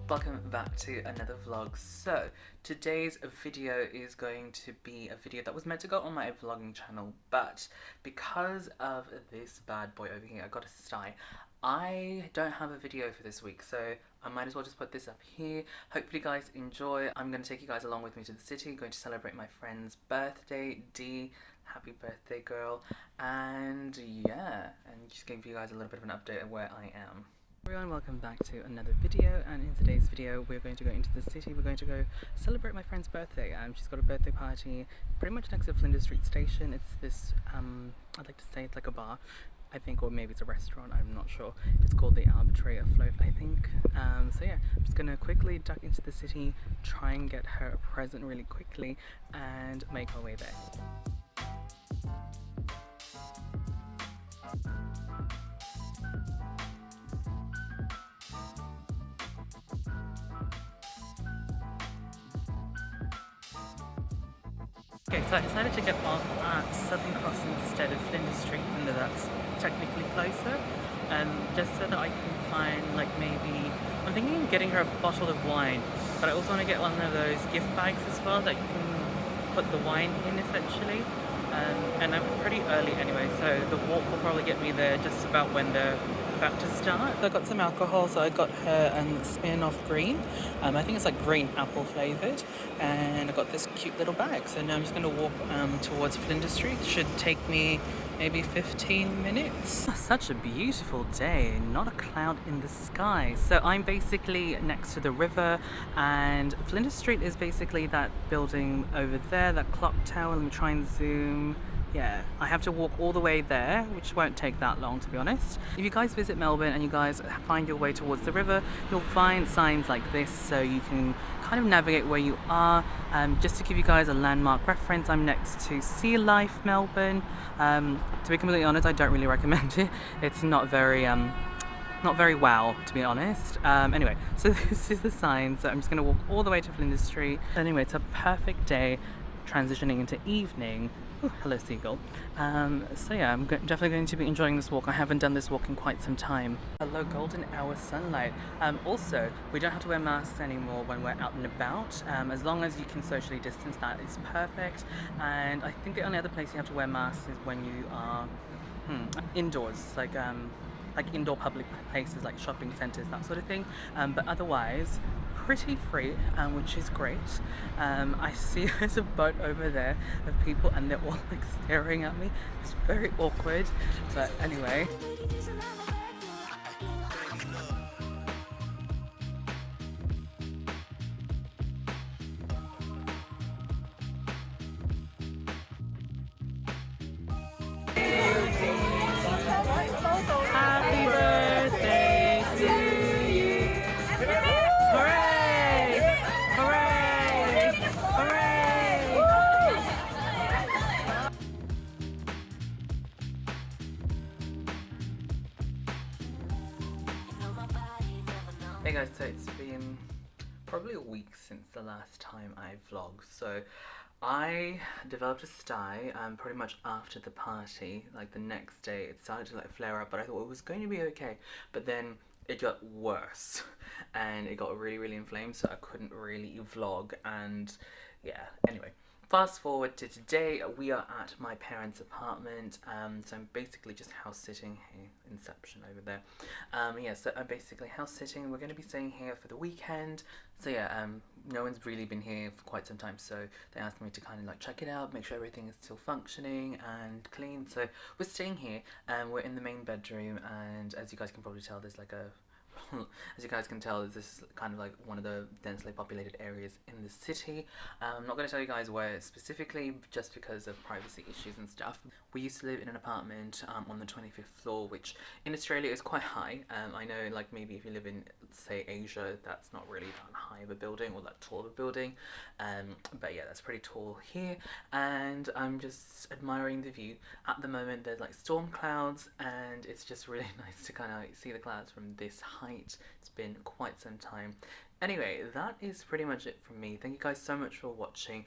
Welcome back to another vlog. So today's video is going to be a video that was meant to go on my vlogging channel, but because of this bad boy over here, I got a sty, I don't have a video for this week, so I might as well just put this up here. Hopefully you guys enjoy. I'm going to take you guys along with me to the city, going to celebrate my friend's birthday. Dee, happy birthday girl. And yeah, and just give you guys a little bit of an update of where I am. Everyone, welcome back to another video, and in today's video we're going to go into the city. We're going to go celebrate my friend's birthday. She's got a birthday party pretty much next to Flinders Street Station. It's this, I'd like to say it's like a bar, I think, or maybe it's a restaurant, I'm not sure. It's called the Arbory Afloat, I think. So yeah, I'm just gonna quickly duck into the city, try and get her a present really quickly, and make our way there. Okay, so I decided to get off at Southern Cross instead of Flinders Street, even though that's technically closer, just so that I can find, like, maybe, I'm thinking of getting her a bottle of wine, but I also want to get one of those gift bags as well that you can put the wine in, essentially. And I'm pretty early anyway, so the walk will probably get me there just about when they're about to start. I got some alcohol, so I got her Smirnoff Green. I think it's like green apple flavoured, and I got this cute little bag. So now I'm just going to walk towards Flinders Street. Should take me maybe 15 minutes. Such a beautiful day, not a cloud in the sky. So I'm basically next to the river, and Flinders Street is basically that building over there, that clock tower. Let me try and zoom. Yeah, I have to walk all the way there, which won't take that long, to be honest. If you guys visit Melbourne and you guys find your way towards the river, you'll find signs like this, so you can kind of navigate where you are. Just to give you guys a landmark reference, I'm next to Sea Life Melbourne. To be completely honest, I don't really recommend it. It's not very wow, to be honest. Anyway, so this is the sign. So I'm just going to walk all the way to Flinders Street. Anyway, it's a perfect day, transitioning into evening. Ooh, hello seagull. So yeah, I'm definitely going to be enjoying this walk. I haven't done this walk in quite some time. Hello golden hour sunlight. Also, we don't have to wear masks anymore when we're out and about. As long as you can socially distance, that is perfect. And I think the only other place you have to wear masks is when you are indoors, like indoor public places like shopping centres, that sort of thing. But otherwise, pretty free, which is great. I see there's a boat over there of people and they're all like staring at me. It's very awkward, but anyway. Happy birthday to you. Hooray! Hooray! Hooray! Hey guys, so it's been probably a week since the last time I vlogged. So I developed a sty pretty much after the party. Like the next day it started to like flare up, but I thought it was going to be okay, but then it got worse and it got really inflamed, so I couldn't really vlog. And yeah, anyway, fast forward to today. We are at my parents' apartment, so I'm basically just house sitting here. Inception over there. Yeah, so I'm basically house sitting. We're going to be staying here for the weekend. So yeah, no one's really been here for quite some time, so they asked me to kind of like check it out, make sure everything is still functioning and clean. So we're staying here, and we're in the main bedroom, and as you guys can probably tell, there's like a as you guys can tell, this is kind of like one of the densely populated areas in the city. I'm not going to tell you guys where specifically, just because of privacy issues and stuff. We used to live in an apartment on the 25th floor, which in Australia is quite high. I know, like, maybe if you live in, say, Asia, that's not really that high of a building or that tall of a building. But yeah, that's pretty tall here, and I'm just admiring the view. At the moment there's like storm clouds, and it's just really nice to kind of like see the clouds from this height. It's been quite some time. Anyway, that is pretty much it from me. Thank you guys so much for watching.